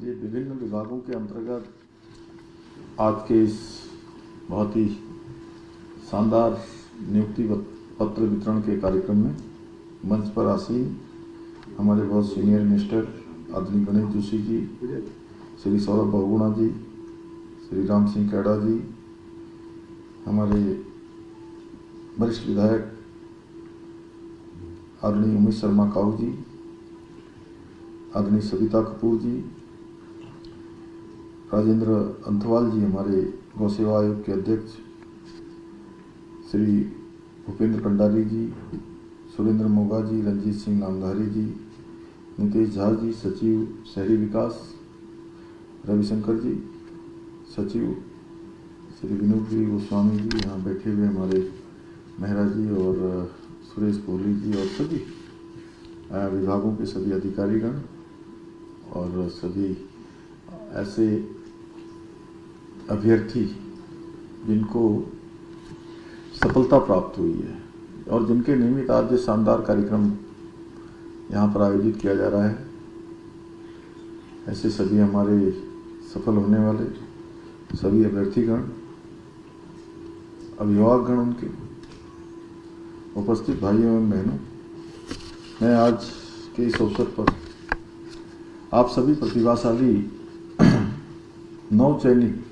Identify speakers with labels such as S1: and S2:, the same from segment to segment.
S1: इसलिए विभिन्न विभागों के अंतर्गत आज के इस बहुत ही शानदार नियुक्ति पत्र वितरण के कार्यक्रम में मंच पर आसीन हमारे बहुत सीनियर मिनिस्टर आदरणीय गणेश जोशी जी, श्री सौरभ बहुगुणा जी, श्री राम सिंह कैडा जी, हमारे वरिष्ठ विधायक आदरणीय उमेश शर्मा काऊ जी, आदरणीय सविता कपूर जी, राजेंद्र अंथवाल जी, हमारे गौ सेवा आयोग के अध्यक्ष, श्री भूपेंद्र कंडारी जी, सुरेंद्र मोगा जी, रंजीत सिंह नामधारी जी, नितेश झा जी, सचिव शहरी विकास, रविशंकर जी, सचिव श्री विनोद जी गोस्वामी जी, यहाँ बैठे हुए हमारे मेहरा जी और सुरेश कोहली जी और सभी विभागों के सभी अधिकारीगण और सभी ऐसे अभ्यर्थी जिनको सफलता प्राप्त हुई है और जिनके निमित्त आज शानदार कार्यक्रम यहाँ पर आयोजित किया जा रहा है, ऐसे सभी हमारे सफल होने वाले सभी अभ्यर्थीगण, अभिभावकगण, उनके उपस्थित भाइयों एवं बहनों, मैं आज के इस अवसर पर आप सभी प्रतिभाशाली नवचयनित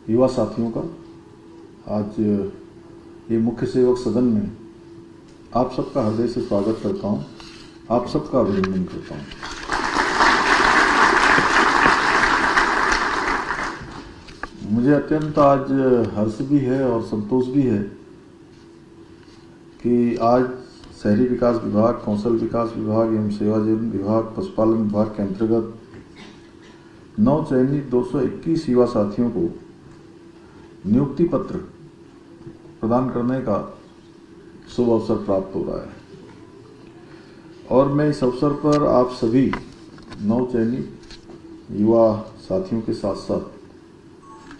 S1: युवा साथियों का आज ये मुख्य सेवक सदन में आप सबका हृदय से स्वागत करता हूँ, आप सबका अभिनंदन करता हूँ। मुझे अत्यंत आज हर्ष भी है और संतोष भी है कि आज शहरी विकास विभाग, कौशल विकास विभाग एवं सेवाजीवन विभाग, पशुपालन विभाग के अंतर्गत नवचयनित 221 युवा साथियों को नियुक्ति पत्र प्रदान करने का शुभ अवसर प्राप्त हो रहा है और मैं इस अवसर पर आप सभी नवचयनित युवा साथियों के साथ साथ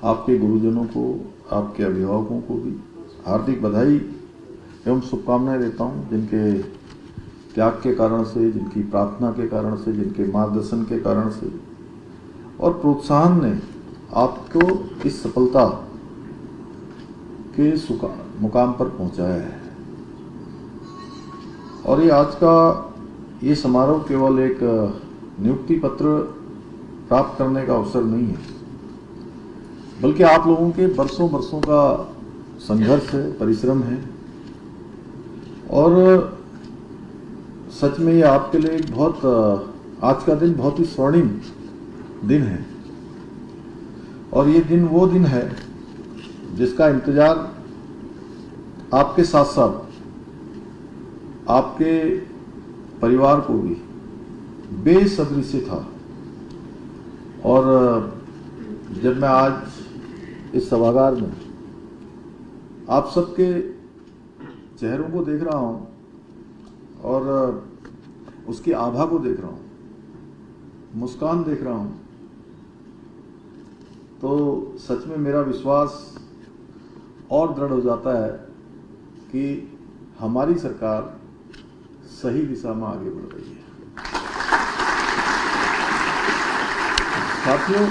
S1: आपके गुरुजनों को, आपके अभिभावकों को भी हार्दिक बधाई एवं शुभकामनाएं देता हूं, जिनके त्याग के कारण से, जिनकी प्रार्थना के कारण से, जिनके मार्गदर्शन के कारण से और प्रोत्साहन ने आपको इस सफलता के मुकाम पर पहुंचाया है। और ये आज का ये समारोह केवल एक नियुक्ति पत्र प्राप्त करने का अवसर नहीं है, बल्कि आप लोगों के बरसों का संघर्ष है, परिश्रम है और सच में ये आपके लिए एक बहुत आज का दिन बहुत ही स्वर्णिम दिन है और ये दिन वो दिन है जिसका इंतजार आपके साथ साथ आपके परिवार को भी बेसब्री से था। और जब मैं आज इस सभागार में आप सबके चेहरों को देख रहा हूं और उसकी आभा को देख रहा हूं, मुस्कान देख रहा हूं, तो सच में मेरा विश्वास और दृढ़ हो जाता है कि हमारी सरकार सही दिशा में आगे बढ़ रही है। साथियों,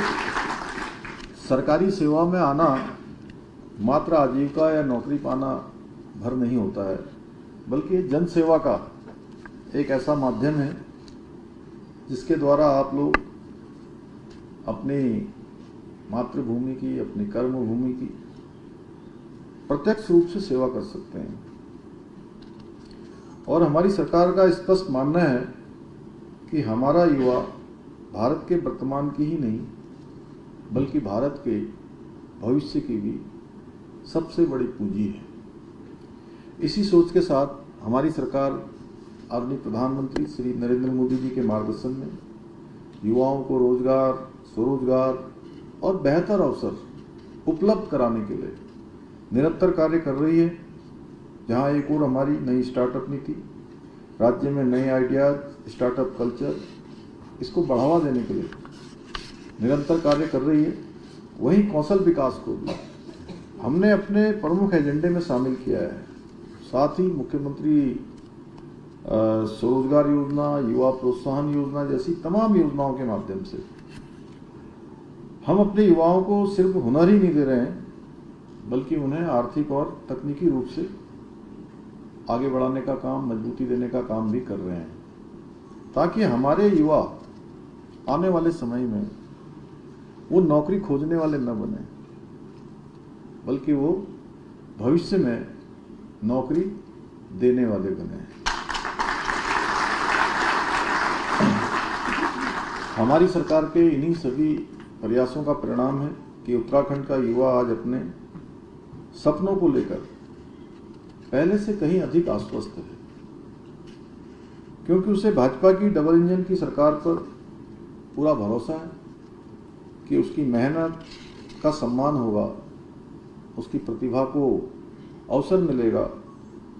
S1: सरकारी सेवा में आना मात्र आजीविका या नौकरी पाना भर नहीं होता है, बल्कि जन सेवा का एक ऐसा माध्यम है जिसके द्वारा आप लोग अपनी मातृभूमि की, अपनी कर्मभूमि की प्रत्यक्ष रूप से सेवा कर सकते हैं। और हमारी सरकार का स्पष्ट मानना है कि हमारा युवा भारत के वर्तमान की ही नहीं बल्कि भारत के भविष्य की भी सबसे बड़ी पूंजी है। इसी सोच के साथ हमारी सरकार आदरणीय प्रधानमंत्री श्री नरेंद्र मोदी जी के मार्गदर्शन में युवाओं को रोजगार, स्वरोजगार और बेहतर अवसर उपलब्ध कराने के लिए निरंतर कार्य कर रही है। जहां एक और हमारी नई स्टार्टअप नीति, राज्य में नए आइडियाज, स्टार्टअप कल्चर, इसको बढ़ावा देने के लिए निरंतर कार्य कर रही है, वहीं कौशल विकास को भी हमने अपने प्रमुख एजेंडे में शामिल किया है। साथ ही मुख्यमंत्री स्वरोजगार योजना, युवा प्रोत्साहन योजना जैसी तमाम योजनाओं के माध्यम से हम अपने युवाओं को सिर्फ हुनर ही नहीं दे रहे हैं, बल्कि उन्हें आर्थिक और तकनीकी रूप से आगे बढ़ाने का काम, मजबूती देने का काम भी कर रहे हैं, ताकि हमारे युवा आने वाले समय में वो नौकरी खोजने वाले न बने, बल्कि वो भविष्य में नौकरी देने वाले बने। हमारी सरकार के इन्हीं सभी प्रयासों का परिणाम है कि उत्तराखंड का युवा आज अपने सपनों को लेकर पहले से कहीं अधिक आश्वस्त है, क्योंकि उसे भाजपा की डबल इंजन की सरकार पर पूरा भरोसा है कि उसकी मेहनत का सम्मान होगा, उसकी प्रतिभा को अवसर मिलेगा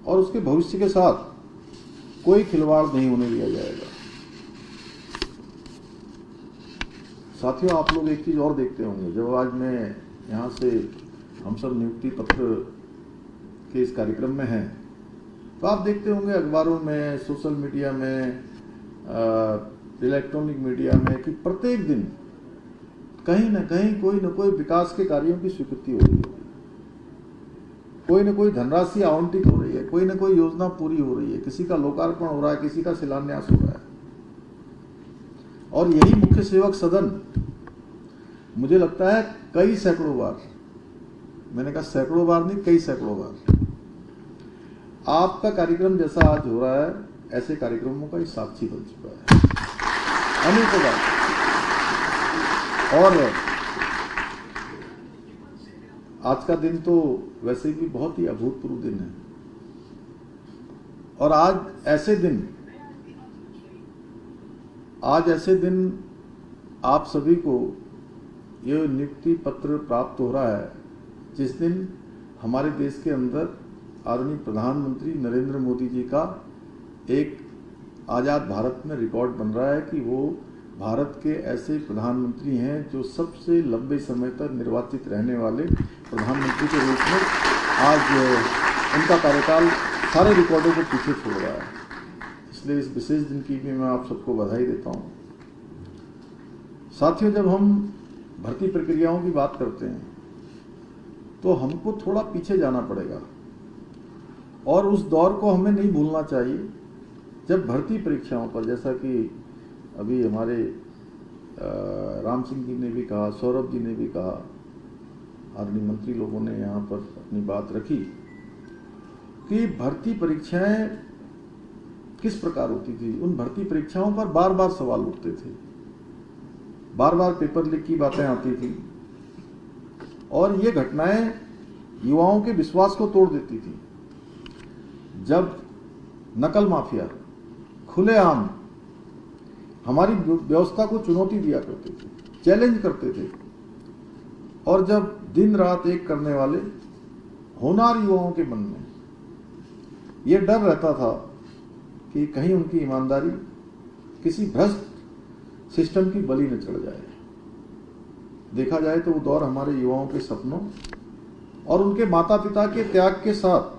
S1: और उसके भविष्य के साथ कोई खिलवाड़ नहीं होने दिया जाएगा। साथियों, आप लोग एक चीज और देखते होंगे, जब आज मैं यहाँ से हम सब नियुक्ति पत्र के इस कार्यक्रम में हैं, तो आप देखते होंगे अखबारों में, सोशल मीडिया में, इलेक्ट्रॉनिक मीडिया में कि प्रत्येक दिन कहीं ना कहीं कोई न कोई विकास के कार्यों की स्वीकृति हो रही है, कोई न कोई धनराशि आवंटित हो रही है, कोई न कोई योजना पूरी हो रही है, किसी का लोकार्पण हो रहा है, किसी का शिलान्यास हो रहा है। और यही मुख्य सेवक सदन, मुझे लगता है कई सैकड़ों बार, मैंने कहा सैकड़ों बार नहीं, कई सैकड़ों बार आपका कार्यक्रम जैसा आज हो रहा है, ऐसे कार्यक्रमों का साक्षी बन चुका है अनेकों बार। और आज का दिन तो वैसे भी बहुत ही अभूतपूर्व दिन है, और आज ऐसे दिन आप सभी को ये नियुक्ति पत्र प्राप्त हो रहा है, जिस दिन हमारे देश के अंदर आदरणीय प्रधानमंत्री नरेंद्र मोदी जी का एक आज़ाद भारत में रिकॉर्ड बन रहा है कि वो भारत के ऐसे प्रधानमंत्री हैं जो सबसे लंबे समय तक निर्वाचित रहने वाले प्रधानमंत्री के रूप में आज उनका कार्यकाल सारे रिकॉर्डों को पीछे छोड़ रहा है। इसलिए इस विशेष दिन की भी मैं आप सबको बधाई देता हूँ। साथियों, जब हम भर्ती प्रक्रियाओं की बात करते हैं तो हमको थोड़ा पीछे जाना पड़ेगा, और उस दौर को हमें नहीं भूलना चाहिए जब भर्ती परीक्षाओं पर, जैसा कि अभी हमारे राम सिंह जी ने भी कहा, सौरभ जी ने भी कहा, आदरणीय मंत्री लोगों ने यहाँ पर अपनी बात रखी कि भर्ती परीक्षाएं किस प्रकार होती थी। उन भर्ती परीक्षाओं पर बार बार सवाल उठते थे, बार बार पेपर लीक की बातें आती थी, और ये घटनाएं युवाओं के विश्वास को तोड़ देती थी। जब नकल माफिया खुलेआम हमारी व्यवस्था को चुनौती दिया करते थे, चैलेंज करते थे, और जब दिन रात एक करने वाले होनहार युवाओं के मन में ये डर रहता था कि कहीं उनकी ईमानदारी किसी भ्रष्ट सिस्टम की बलि न चढ़ जाए। देखा जाए तो वो दौर हमारे युवाओं के सपनों और उनके माता पिता के त्याग के साथ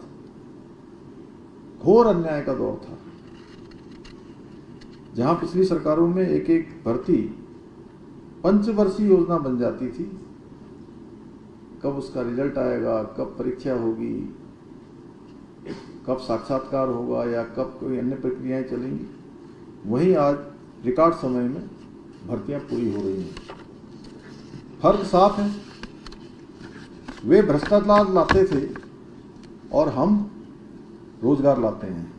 S1: घोर अन्याय का दौर था, जहां पिछली सरकारों में एक एक भर्ती पंचवर्षीय योजना बन जाती थी। कब उसका रिजल्ट आएगा, कब परीक्षा होगी, कब साक्षात्कार होगा, या कब कोई अन्य प्रक्रियाएं चलेंगी, वहीं आज रिकॉर्ड समय में भर्तियां पूरी हो रही हैं। फर्क साफ है, वे भ्रष्टाचार लाते थे और हम रोजगार लाते हैं।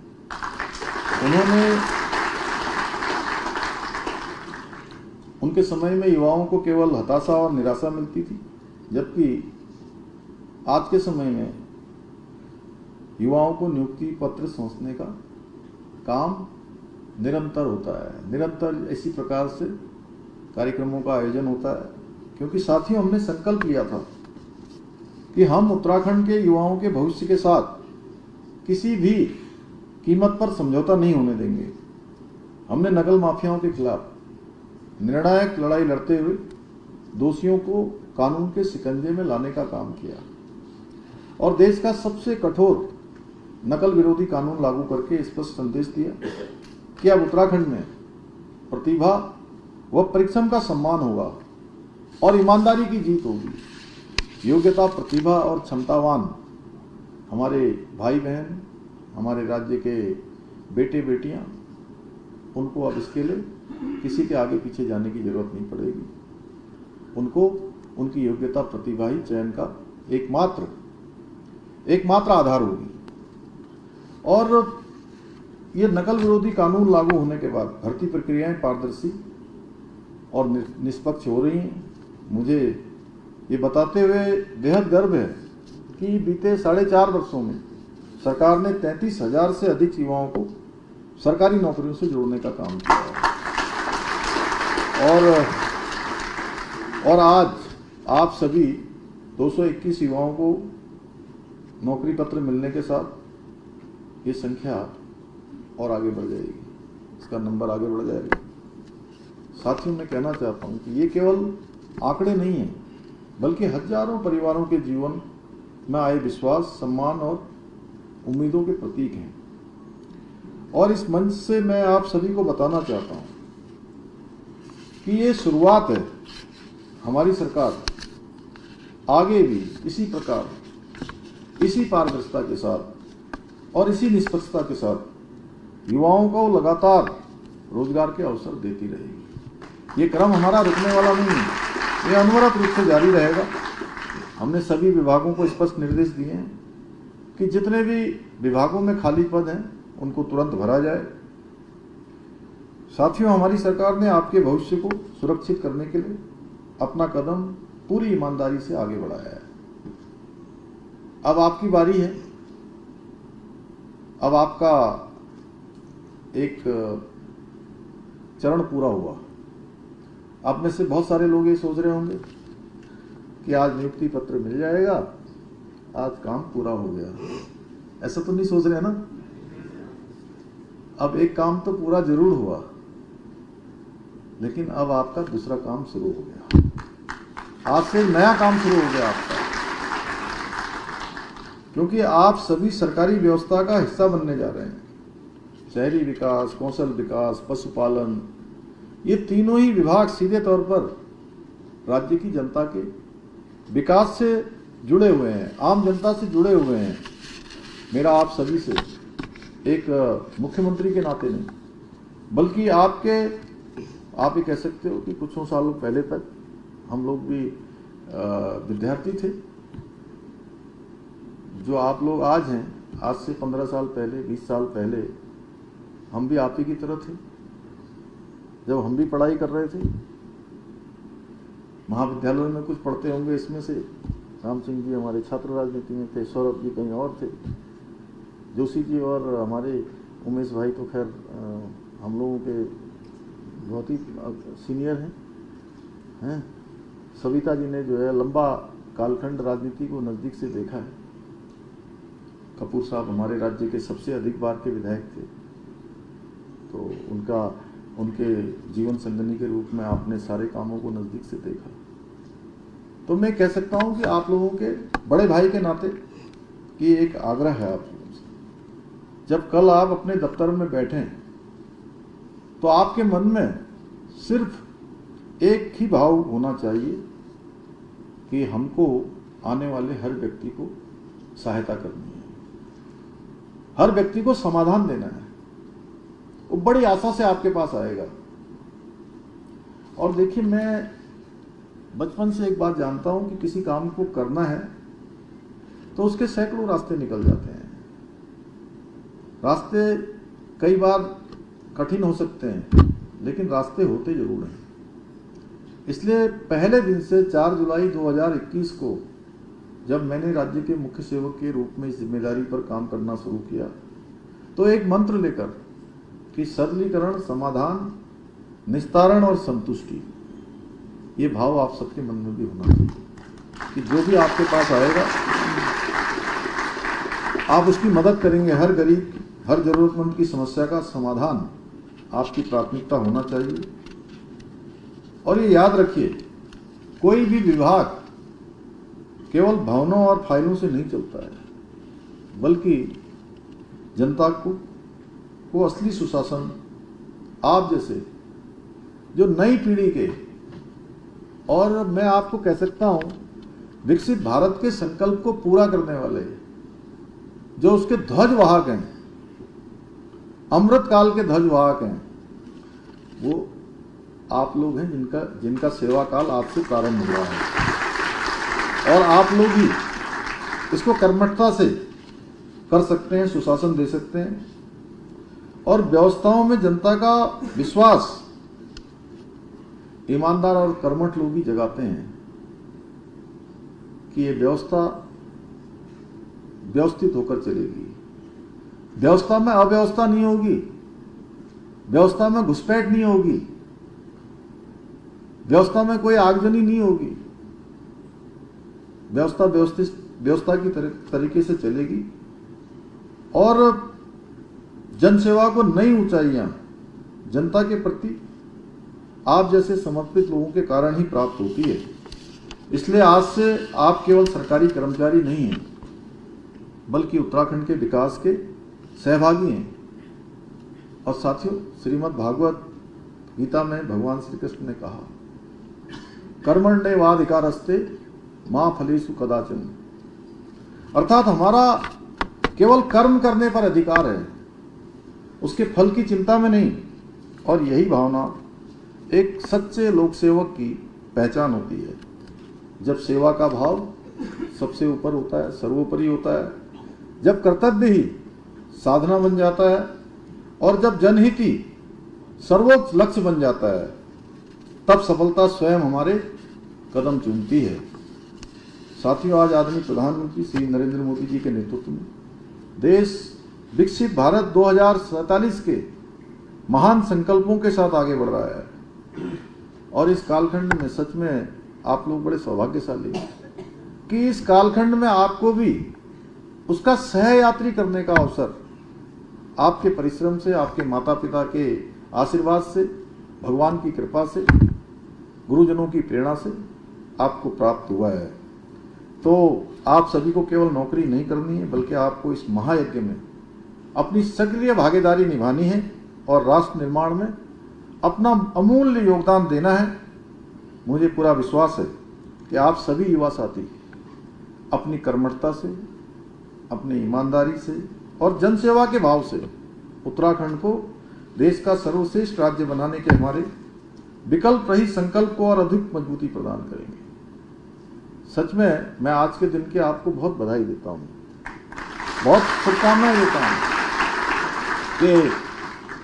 S1: उनके समय में युवाओं को केवल हताशा और निराशा मिलती थी, जबकि आज के समय में युवाओं को नियुक्ति पत्र सौंपने का काम निरंतर होता है। निरंतर इसी प्रकार से कार्यक्रमों का आयोजन होता है, क्योंकि साथियों, हमने संकल्प लिया था कि हम उत्तराखंड के युवाओं के भविष्य के साथ किसी भी कीमत पर समझौता नहीं होने देंगे। हमने नकल माफियाओं के खिलाफ निर्णायक लड़ाई लड़ते हुए दोषियों को कानून के शिकंजे में लाने का काम किया, और देश का सबसे कठोर नकल विरोधी कानून लागू करके स्पष्ट संदेश दिया कि अब उत्तराखंड में प्रतिभा व परिश्रम का सम्मान होगा और ईमानदारी की जीत होगी। योग्यता, प्रतिभा और क्षमतावान हमारे भाई बहन, हमारे राज्य के बेटे बेटियां, उनको अब इसके लिए किसी के आगे पीछे जाने की जरूरत नहीं पड़ेगी। उनको उनकी योग्यता, प्रतिभा ही चयन का एकमात्र आधार होगी। और ये नकल विरोधी कानून लागू होने के बाद भर्ती प्रक्रियाएं पारदर्शी और निष्पक्ष हो रही हैं। मुझे ये बताते हुए बेहद गर्व है कि बीते 4.5 वर्षों में सरकार ने 33,000 से अधिक युवाओं को सरकारी नौकरियों से जोड़ने का काम किया है। और आज आप सभी 221 युवाओं को नौकरी पत्र मिलने के साथ ये संख्या और आगे बढ़ जाएगी, इसका नंबर आगे बढ़ जाएगा। साथियों, मैं कहना चाहता हूं कि ये केवल आंकड़े नहीं हैं, बल्कि हजारों परिवारों के जीवन में आए विश्वास, सम्मान और उम्मीदों के प्रतीक हैं। और इस मंच से मैं आप सभी को बताना चाहता हूं कि ये शुरुआत है। हमारी सरकार आगे भी इसी प्रकार, इसी पारदर्शिता के साथ और इसी निष्पक्षता के साथ युवाओं को लगातार रोजगार के अवसर देती रहेगी। ये क्रम हमारा रुकने वाला नहीं है, ये अनवरत रूप से जारी रहेगा। हमने सभी विभागों को स्पष्ट निर्देश दिए हैं कि जितने भी विभागों में खाली पद हैं उनको तुरंत भरा जाए। साथियों, हमारी सरकार ने आपके भविष्य को सुरक्षित करने के लिए अपना कदम पूरी ईमानदारी से आगे बढ़ाया है। अब आपकी बारी है। अब आपका एक चरण पूरा हुआ। आप में से बहुत सारे लोग ये सोच रहे होंगे कि आज नियुक्ति पत्र मिल जाएगा, आज काम पूरा हो गया। ऐसा तो नहीं सोच रहे ना? अब एक काम तो पूरा जरूर हुआ, लेकिन अब आपका दूसरा काम शुरू हो गया। आज से नया काम शुरू हो गया आपका, क्योंकि आप सभी सरकारी व्यवस्था का हिस्सा बनने जा रहे हैं। शहरी विकास, कौशल विकास, पशुपालन, ये तीनों ही विभाग सीधे तौर पर राज्य की जनता के विकास से जुड़े हुए हैं, आम जनता से जुड़े हुए हैं। मेरा आप सभी से एक मुख्यमंत्री के नाते नहीं, बल्कि आप ये कह सकते हो कि कुछ सालों पहले तक हम लोग भी विद्यार्थी थे। जो आप लोग आज हैं, आज से 15 साल पहले, 20 साल पहले हम भी आप ही की तरह थे। जब हम भी पढ़ाई कर रहे थे, महाविद्यालय में कुछ पढ़ते होंगे इसमें से, राम सिंह जी हमारे छात्र राजनीति में थे, सौरभ जी कहीं और थे, जोशी जी और हमारे उमेश भाई तो खैर हम लोगों के बहुत ही सीनियर हैं। सविता जी ने जो है लंबा कालखंड राजनीति को नज़दीक से देखा है। कपूर साहब हमारे राज्य के सबसे अधिक बार के विधायक थे, तो उनके जीवन संगनी के रूप में आपने सारे कामों को नज़दीक से देखा। तो मैं कह सकता हूं कि आप लोगों के बड़े भाई के नाते कि एक आग्रह है आप लोगों से, जब कल आप अपने दफ्तर में बैठें तो आपके मन में सिर्फ एक ही भाव होना चाहिए कि हमको आने वाले हर व्यक्ति को सहायता करनी है, हर व्यक्ति को समाधान देना है। वो बड़ी आशा से आपके पास आएगा। और देखिए, मैं बचपन से एक बात जानता हूं कि किसी काम को करना है तो उसके सैकड़ों रास्ते निकल जाते हैं। रास्ते कई बार कठिन हो सकते हैं, लेकिन रास्ते होते जरूर हैं। इसलिए पहले दिन से 4 जुलाई 2021 को जब मैंने राज्य के मुख्य सेवक के रूप में इस जिम्मेदारी पर काम करना शुरू किया, तो एक मंत्र लेकर कि सरलीकरण, समाधान, निस्तारण और संतुष्टि, ये भाव आप सबके मन में भी होना चाहिए कि जो भी आपके पास आएगा आप उसकी मदद करेंगे। हर गरीब, हर जरूरतमंद की समस्या का समाधान आपकी प्राथमिकता होना चाहिए। और ये याद रखिए, कोई भी विभाग केवल भवनों और फाइलों से नहीं चलता है, बल्कि जनता को असली सुशासन आप जैसे जो नई पीढ़ी के, और मैं आपको कह सकता हूं विकसित भारत के संकल्प को पूरा करने वाले, जो उसके ध्वजवाहक हैं, अमृत काल के ध्वजवाहक हैं, वो आप लोग हैं जिनका सेवा काल आज से प्रारंभ हुआ है। और आप लोग ही इसको कर्मठता से कर सकते हैं, सुशासन दे सकते हैं, और व्यवस्थाओं में जनता का विश्वास ईमानदार और कर्मठ लोग ही जगाते हैं कि ये व्यवस्था व्यवस्थित होकर चलेगी। व्यवस्था में अव्यवस्था नहीं होगी, व्यवस्था में घुसपैठ नहीं होगी, व्यवस्था में कोई आगजनी नहीं होगी। व्यवस्था व्यवस्था की तरीके से चलेगी और जनसेवा को नई ऊंचाइयां जनता के प्रति आप जैसे समर्पित लोगों के कारण ही प्राप्त होती है। इसलिए आज से आप केवल सरकारी कर्मचारी नहीं हैं, बल्कि उत्तराखंड के विकास के सहभागी हैं। और साथियों, श्रीमद् भागवत गीता में भगवान श्री कृष्ण ने कहा, कर्मण्येवाधिकारस्ते मा फलेषु कदाचन, अर्थात हमारा केवल कर्म करने पर अधिकार है, उसके फल की चिंता में नहीं। और यही भावना एक सच्चे लोक सेवक की पहचान होती है, जब सेवा का भाव सबसे ऊपर होता है, सर्वोपरि होता है, जब कर्तव्य ही साधना बन जाता है, और जब जनहित ही सर्वोच्च लक्ष्य बन जाता है, तब सफलता स्वयं हमारे कदम चूमती है। साथियों, आज आदरणीय प्रधानमंत्री श्री नरेंद्र मोदी जी के नेतृत्व में देश विकसित भारत 2047 के महान संकल्पों के साथ आगे बढ़ रहा है। और इस कालखंड में सच में आप लोग बड़े सौभाग्यशाली हैं कि इस कालखंड में आपको भी उसका सहयात्री करने का अवसर आपके परिश्रम से, आपके माता पिता के आशीर्वाद से, भगवान की कृपा से, गुरुजनों की प्रेरणा से आपको प्राप्त हुआ है। तो आप सभी को केवल नौकरी नहीं करनी है, बल्कि आपको इस महायज्ञ में अपनी सक्रिय भागीदारी निभानी है और राष्ट्र निर्माण में अपना अमूल्य योगदान देना है। मुझे पूरा विश्वास है कि आप सभी युवा साथी अपनी कर्मठता से, अपनी ईमानदारी से और जनसेवा के भाव से उत्तराखंड को देश का सर्वश्रेष्ठ राज्य बनाने के हमारे विकल्प रहित संकल्प को और अधिक मजबूती प्रदान करेंगे। सच में मैं आज के दिन के आपको बहुत बधाई देता हूँ, बहुत शुभकामनाएं देता हूँ कि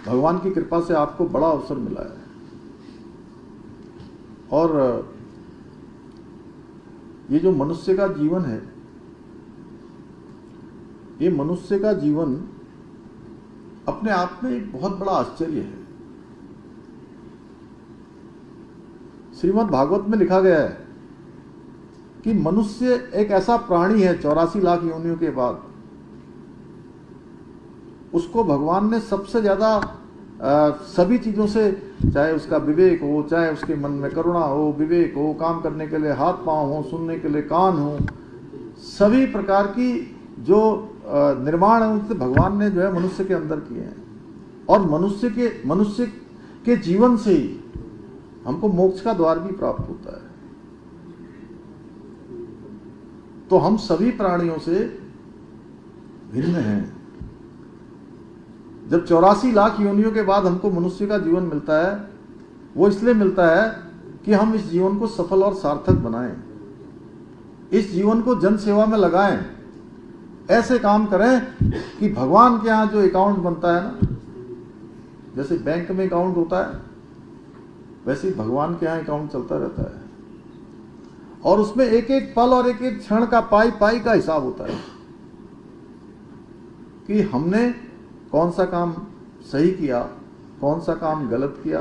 S1: भगवान की कृपा से आपको बड़ा अवसर मिला है। और ये जो मनुष्य का जीवन है, ये मनुष्य का जीवन अपने आप में एक बहुत बड़ा आश्चर्य है। श्रीमद् भागवत में लिखा गया है कि मनुष्य एक ऐसा प्राणी है 84 लाख योनियों के बाद, उसको भगवान ने सबसे ज्यादा सभी चीजों से, चाहे उसका विवेक हो, चाहे उसके मन में करुणा हो, विवेक हो, काम करने के लिए हाथ पांव हो, सुनने के लिए कान हो, सभी प्रकार की जो निर्माण है उनसे भगवान ने जो है मनुष्य के अंदर किए हैं। और मनुष्य के जीवन से ही हमको मोक्ष का द्वार भी प्राप्त होता है। तो हम सभी प्राणियों से भिन्न हैं। जब 84 लाख योनियों के बाद हमको मनुष्य का जीवन मिलता है, वो इसलिए मिलता है कि हम इस जीवन को सफल और सार्थक बनाएं, इस जीवन को जन सेवा में लगाएं, ऐसे काम करें कि भगवान के यहाँ जो अकाउंट बनता है ना, जैसे बैंक में अकाउंट होता है, वैसे ही भगवान के यहाँ अकाउंट चलता रहता है। और उसमें एक एक पल और एक एक क्षण का पाई पाई का हिसाब होता है कि हमने कौन सा काम सही किया, कौन सा काम गलत किया,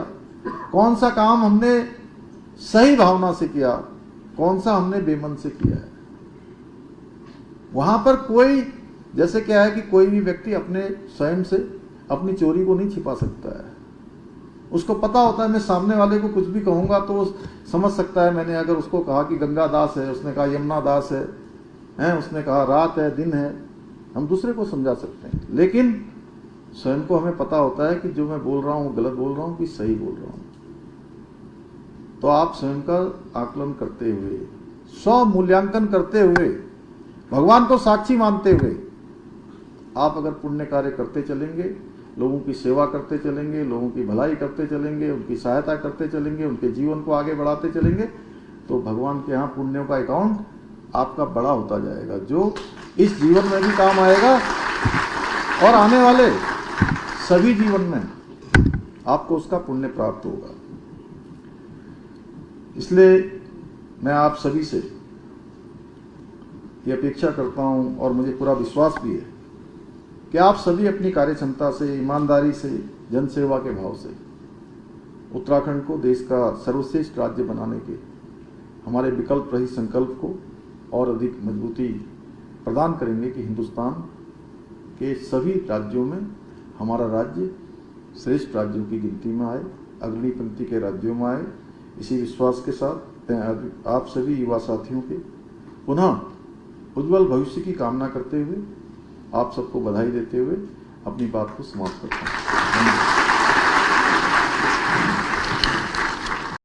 S1: कौन सा काम हमने सही भावना से किया, कौन सा हमने बेमन से किया है। वहां पर कोई, जैसे क्या है कि कोई भी व्यक्ति अपने स्वयं से अपनी चोरी को नहीं छिपा सकता है। उसको पता होता है मैं सामने वाले को कुछ भी कहूंगा तो वो समझ सकता है। मैंने अगर उसको कहा कि गंगा दास है, उसने कहा यमुना दास है, उसने कहा रात है दिन है, हम दूसरे को समझा सकते हैं, लेकिन स्वयं को हमें पता होता है कि जो मैं बोल रहा हूँ गलत बोल रहा हूँ कि सही बोल रहा हूँ। तो आप स्वयं का आकलन करते हुए, स्व मूल्यांकन करते हुए, भगवान को साक्षी मानते हुए आप अगर पुण्य कार्य करते चलेंगे, लोगों की सेवा करते चलेंगे, लोगों की भलाई करते चलेंगे, उनकी सहायता करते चलेंगे, उनके जीवन को आगे बढ़ाते चलेंगे, तो भगवान के यहाँ पुण्यों का अकाउंट आपका बड़ा होता जाएगा, जो इस जीवन में भी काम आएगा और आने वाले सभी जीवन में आपको उसका पुण्य प्राप्त होगा। इसलिए मैं आप सभी से ये अपेक्षा करता हूं और मुझे पूरा विश्वास भी है कि आप सभी अपनी कार्यक्षमता से, ईमानदारी से, जनसेवा के भाव से उत्तराखंड को देश का सर्वश्रेष्ठ राज्य बनाने के हमारे विकल्प रहित संकल्प को और अधिक मजबूती प्रदान करेंगे कि हिंदुस्तान के सभी राज्यों में हमारा राज्य श्रेष्ठ राज्यों की गिनती में आए, अग्रणी पंक्ति के राज्यों में आए। इसी विश्वास के साथ आप सभी युवा साथियों के पुनः उज्जवल भविष्य की कामना करते हुए आप सबको बधाई देते हुए अपनी बात को समाप्त करता हूँ।